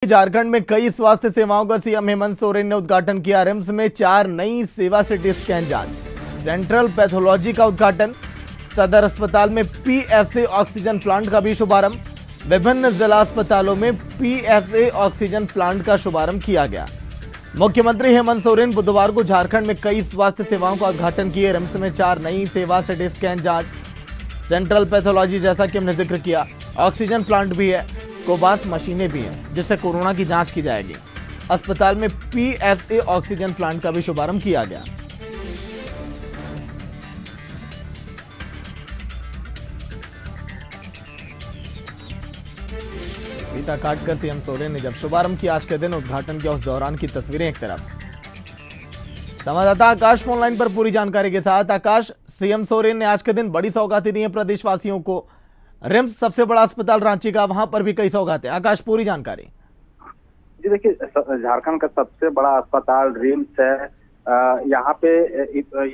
झारखंड में कई स्वास्थ्य सेवाओं का सीएम हेमंत सोरेन ने उद्घाटन किया। रिम्स में 4 नई सेवा सिटी स्कैन जांच, सेंट्रल पैथोलॉजी का उद्घाटन, सदर अस्पताल में पीएसए ऑक्सीजन प्लांट का भी शुभारंभ, विभिन्न जिला अस्पतालों में पीएसए ऑक्सीजन प्लांट का शुभारंभ किया गया। मुख्यमंत्री हेमंत सोरेन बुधवार को झारखंड में कई स्वास्थ्य सेवाओं का उद्घाटन किए। रिम्स में 4 नई सेवा सिटी स्कैन जांच, सेंट्रल पैथोलॉजी जैसा कि हमने जिक्र किया, ऑक्सीजन प्लांट भी है, कोबास मशीनें भी हैं जिससे कोरोना की जांच की जाएगी। अस्पताल में पीएसए ऑक्सीजन प्लांट का भी शुभारंभ किया गया। फीता काटकर सीएम सोरेन ने जब शुभारंभ किया आज के दिन, उद्घाटन के उस दौरान की तस्वीरें एक तरफ। संवाददाता आकाश फोन लाइन पर पूरी जानकारी के साथ। आकाश, सीएम सोरेन ने आज के दिन बड़ी सौगातें दी हैं प्रदेशवासियों को। रिम्स सबसे बड़ा अस्पताल रांची का, वहां पर भी कई सौगातें। आकाश, पूरी जानकारी। जी देखिए, झारखंड का सबसे बड़ा अस्पताल रिम्स है। यहाँ पे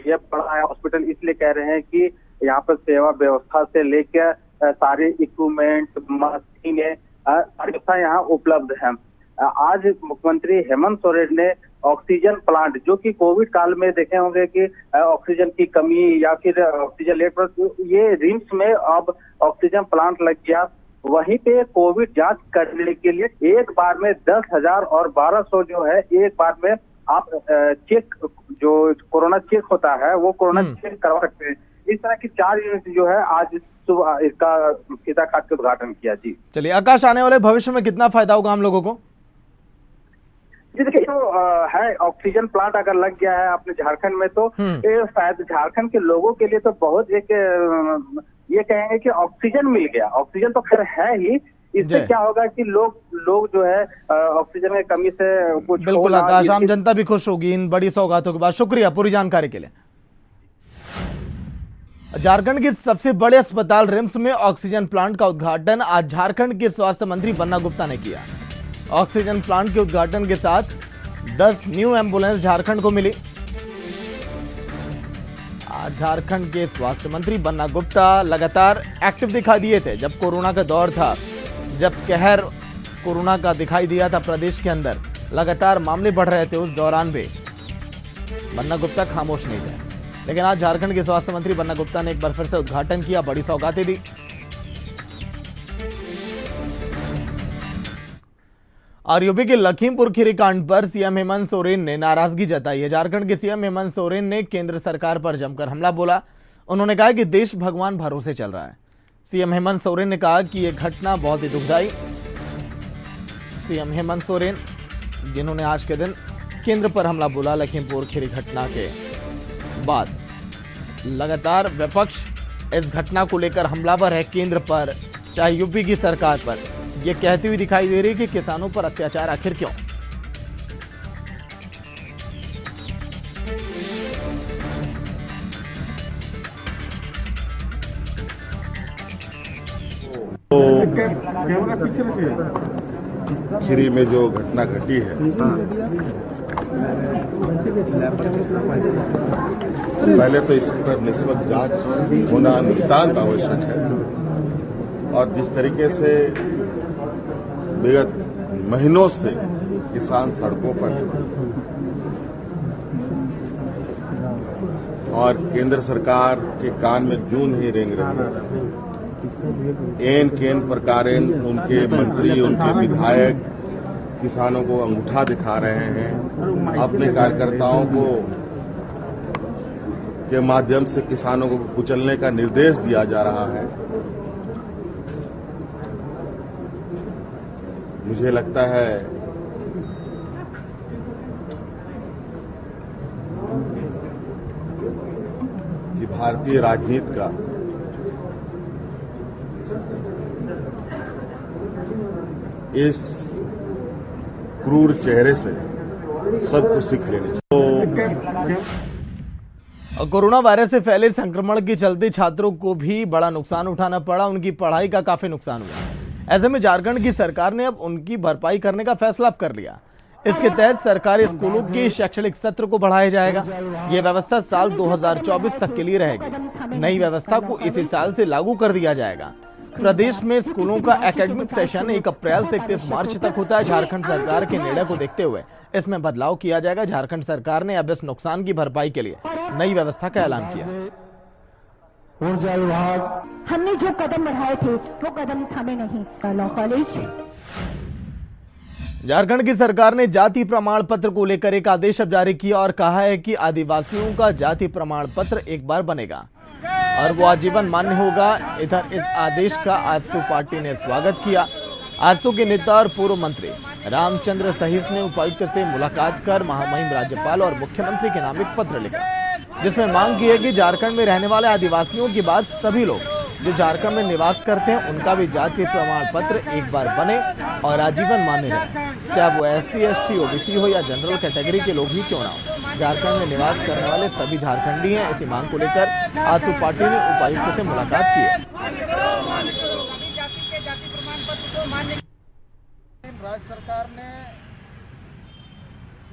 ये बड़ा हॉस्पिटल इसलिए कह रहे हैं कि यहाँ पर सेवा व्यवस्था से लेकर सारे इक्विपमेंट, मशीनें, सारी व्यवस्था यहाँ उपलब्ध है। आज मुख्यमंत्री हेमंत सोरेन ने ऑक्सीजन प्लांट, जो कि कोविड काल में देखे होंगे कि ऑक्सीजन की कमी या फिर ऑक्सीजन लेट पर, ये रिम्स में अब ऑक्सीजन प्लांट लग गया। वहीं पे कोविड जांच करने के लिए एक बार में 10,000 और 1200 जो है एक बार में आप चेक, जो कोरोना चेक होता है वो कोरोना चेक करवा सकते हैं। इस तरह की 4 यूनिट जो है आज सुबह इसका फीता काट के उद्घाटन किया। जी चलिए आकाश, आने वाले भविष्य में कितना फायदा होगा हम लोगों को? जी देखिए, जो है ऑक्सीजन प्लांट अगर लग गया है अपने झारखंड में, तो शायद झारखंड के लोगों के लिए तो बहुत एक ये कहेंगे कि ऑक्सीजन मिल गया। ऑक्सीजन तो खैर है ही, इससे क्या होगा कि लोग जो है ऑक्सीजन की कमी से कुछ। बिल्कुल आकाश, आम जनता भी खुश होगी इन बड़ी सौगातों के बाद। शुक्रिया पूरी जानकारी के लिए। झारखंड के सबसे बड़े अस्पताल रिम्स में ऑक्सीजन प्लांट का उद्घाटन आज झारखंड के स्वास्थ्य मंत्री बन्ना गुप्ता ने किया। ऑक्सीजन प्लांट के उद्घाटन के साथ 10 न्यू एम्बुलेंस झारखंड को मिली। आज झारखंड के स्वास्थ्य मंत्री बन्ना गुप्ता लगातार एक्टिव दिखाई दिए थे जब कोरोना का दौर था, जब कहर कोरोना का दिखाई दिया था प्रदेश के अंदर, लगातार मामले बढ़ रहे थे। उस दौरान भी बन्ना गुप्ता खामोश नहीं थे। लेकिन आज झारखंड के स्वास्थ्य मंत्री बन्ना गुप्ता ने एक बार फिर से उद्घाटन किया, बड़ी सौगातें दी। और यूपी के लखीमपुर खीरी कांड पर सीएम हेमंत सोरेन ने नाराजगी जताई है। झारखंड के सीएम हेमंत सोरेन ने केंद्र सरकार पर जमकर हमला बोला। उन्होंने कहा कि देश भगवान भरोसे चल रहा है। सीएम हेमंत सोरेन ने कहा कि यह घटना बहुत ही दुखदायी। सीएम हेमंत सोरेन, जिन्होंने आज के दिन केंद्र पर हमला बोला लखीमपुर खीरी घटना के बाद, लगातार विपक्ष इस घटना को लेकर हमलावर है केंद्र पर, चाहे यूपी की सरकार पर। ये कहती हुई दिखाई दे रही है कि किसानों पर अत्याचार आखिर क्यों? खीरी में जो घटना घटी है, पहले तो इस पर निष्पक्ष जांच होना नितांत आवश्यक है। और जिस तरीके से विगत महीनों से किसान सड़कों पर और केंद्र सरकार के कान में जूं नहीं रेंग रही, एन केन प्रकार उनके मंत्री, उनके विधायक किसानों को अंगूठा दिखा रहे हैं। अपने कार्यकर्ताओं को के माध्यम से किसानों को कुचलने का निर्देश दिया जा रहा है। मुझे लगता है कि भारतीय राजनीति का इस क्रूर चेहरे से सबको सीख लेनी चाहिए। कोरोना वायरस से फैले संक्रमण के चलते छात्रों को भी बड़ा नुकसान उठाना पड़ा। उनकी पढ़ाई का काफी नुकसान हुआ। ऐसे में झारखंड की सरकार ने अब उनकी भरपाई करने का फैसला कर लिया। इसके तहत सरकारी स्कूलों के शैक्षणिक सत्र को बढ़ाया जाएगा। यह व्यवस्था साल 2024 तक के लिए रहेगी। नई व्यवस्था को इसी साल से लागू कर दिया जाएगा। प्रदेश में स्कूलों का एकेडमिक सेशन 1 अप्रैल से 31 मार्च तक होता है। झारखंड सरकार के निर्णय को देखते हुए इसमें बदलाव किया जाएगा। झारखंड सरकार ने अब इस नुकसान की भरपाई के लिए नई व्यवस्था का ऐलान किया। ऊर्जा विभाग हमने जो कदम बढ़ाए थे वो कदम थमे नहीं। लॉ कॉलेज झारखंड की सरकार ने जाति प्रमाण पत्र को लेकर एक आदेश अब जारी किया और कहा है कि आदिवासियों का जाति प्रमाण पत्र एक बार बनेगा और वो आजीवन मान्य होगा। इधर इस आदेश का आजसू पार्टी ने स्वागत किया। आजसू के नेता और पूर्व मंत्री रामचंद्र सहिस ने उपायुक्त से मुलाकात कर महामहिम राज्यपाल और मुख्यमंत्री के नाम एक पत्र लिखा, जिसमें मांग की है कि झारखंड में रहने वाले आदिवासियों के बाद सभी लोग जो झारखंड में निवास करते हैं उनका भी जातीय प्रमाण पत्र एक बार बने और आजीवन मान्य रहे, चाहे वो SC ST OBC हो या जनरल कैटेगरी के लोग ही क्यों ना हो। झारखंड में निवास करने वाले सभी झारखंडी हैं। इसी मांग को लेकर आजसू पार्टी ने उपायुक्त से मुलाकात की है। राज्य सरकार ने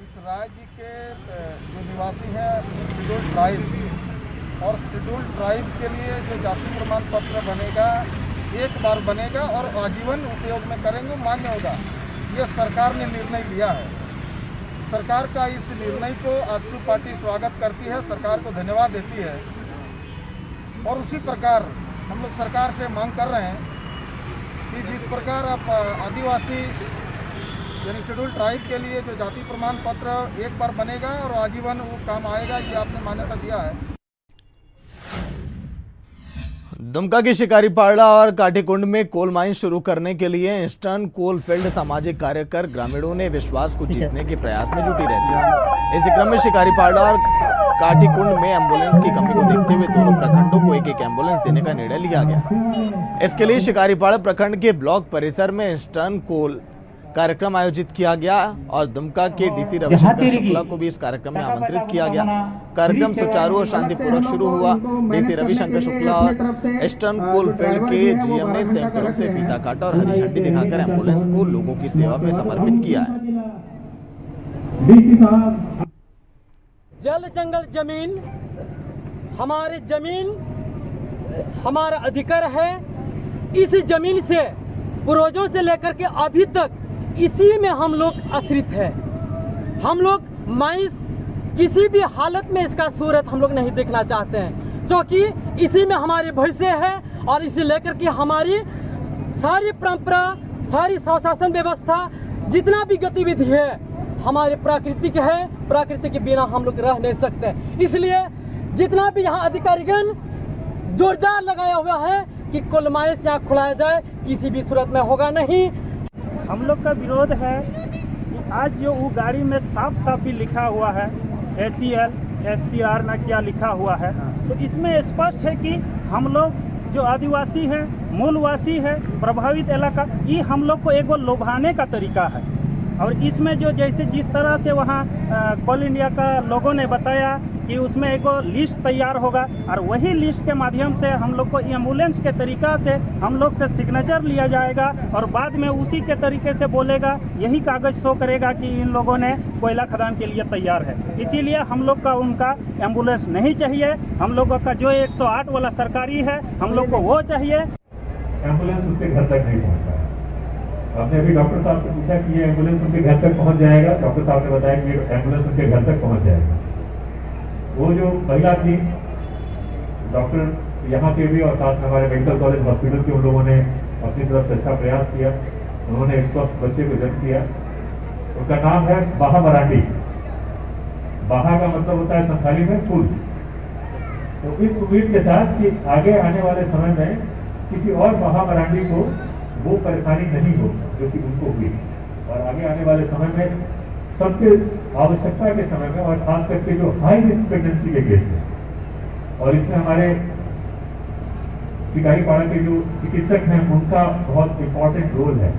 इस राज्य के जो निवासी हैं शेड्यूल्ड ट्राइब और शेड्यूल्ड ट्राइब के लिए जो जाति प्रमाण पत्र बनेगा एक बार बनेगा और आजीवन उपयोग में करेंगे, मान्य होगा। ये सरकार ने निर्णय लिया है। सरकार का इस निर्णय को आजसू पार्टी स्वागत करती है, सरकार को धन्यवाद देती है। और उसी प्रकार हम लोग सरकार से मांग कर रहे हैं कि जिस प्रकार आप आदिवासी यानी शेड्यूल ट्राइब के लिए जो जाति प्रमाण पत्र एक बार बनेगा और आजीवन वो काम आएगा, ये आपने मान्यता दिया है। दुमका के शिकारीपाड़ा और काटीकुंड में कोल माइन शुरू करने के लिए ईस्टर्न कोल फील्ड सामाजिक कार्य कर ग्रामीणों ने विश्वास को जीतने के प्रयास में जुटी रहती है। इसी क्रम में शिकारीपाड़ा और काटीकुंड में एम्बुलेंस की कमी को देखते हुए दोनों प्रखंडों को एक एम्बुलेंस देने का निर्णय लिया गया। इसके लिए शिकारीपाड़ा प्रखंड के ब्लॉक परिसर में ईस्टर्न कोल कार्यक्रम आयोजित किया गया और दुमका के DC रविशंकर शुक्ला को भी इस कार्यक्रम में आमंत्रित किया गया। कार्यक्रम सुचारू और शांतिपूर्वक शुरू हुआ। DC रविशंकर शुक्ला और ईस्टर्न कोल फील्ड के GM ने संयुक्त रूप से फीता काटा और हरी झंडी दिखाकर एम्बुलेंस को लोगों की सेवा में समर्पित किया है। जल जंगल जमीन हमारा अधिकार है। इस जमीन से पूर्वजों से लेकर के अभी तक इसी में हम लोग आश्रित है। हम लोग माइंस किसी भी हालत में इसका सूरत हम लोग नहीं देखना चाहते हैं, क्योंकि इसी में हमारे भविष्य है और इसे लेकर के हमारी सारी परंपरा, सारी शासन व्यवस्था, जितना भी गतिविधि है हमारे प्राकृतिक है। प्रकृति के बिना हम लोग रह नहीं सकते। इसलिए जितना भी यहाँ अधिकारीगण जोरदार लगाया हुआ है कि कोल माइंस यहाँ खुलाया जाए, किसी भी सूरत में होगा नहीं। हम लोग का विरोध है कि आज जो वो गाड़ी में साफ भी लिखा हुआ है ACL SCR ना क्या लिखा हुआ है, तो इसमें स्पष्ट है कि हम लोग जो आदिवासी हैं, मूलवासी है, प्रभावित इलाका, ये हम लोग को एगो लोभाने का तरीका है। और इसमें जो जैसे जिस तरह से वहाँ कोल इंडिया का लोगों ने बताया कि उसमें एगो लिस्ट तैयार होगा और वही लिस्ट के माध्यम से हम लोग को एम्बुलेंस के तरीका से हम लोग से सिग्नेचर लिया जाएगा और बाद में उसी के तरीके से बोलेगा, यही कागज शो करेगा कि इन लोगों ने कोयला खदान के लिए तैयार है। इसीलिए हम लोग का उनका एम्बुलेंस नहीं चाहिए। हम लोगों का जो 108 वाला सरकारी है हम लोग को वो चाहिए। एम्बुलेंस उसके घर तक नहीं पहुँचता है। आपने अभी डॉक्टर साहब से पूछा कि ये एम्बुलेंस उनके घर तक पहुँच जाएगा। डॉक्टर साहब ने बताया कि ये एम्बुलेंस उनके घर तक पहुँच जाएगा। वो जो महिला थी, डॉक्टर यहाँ के भी और साथ में हमारे मेडिकल कॉलेज हॉस्पिटल के उन लोगों ने अपनी तरफ से अच्छा प्रयास किया। उन्होंने एक स्वस्थ बच्चे को जन्म दिया। उनका नाम है बाहा मराठी। बाहा का मतलब होता है संथाली में फूल। तो इस उम्मीद के साथ कि आगे आने वाले समय में किसी और बाहा मराठी को वो परेशानी नहीं हो जो कि उनको हुई, और आगे आने वाले समय में सबके आवश्यकता के समय में, और खास करके जो हाई रिस्क प्रेगनेंसी के केस है, और इसमें हमारे शिकारीपाड़ा के जो चिकित्सक हैं उनका बहुत इम्पोर्टेंट रोल है।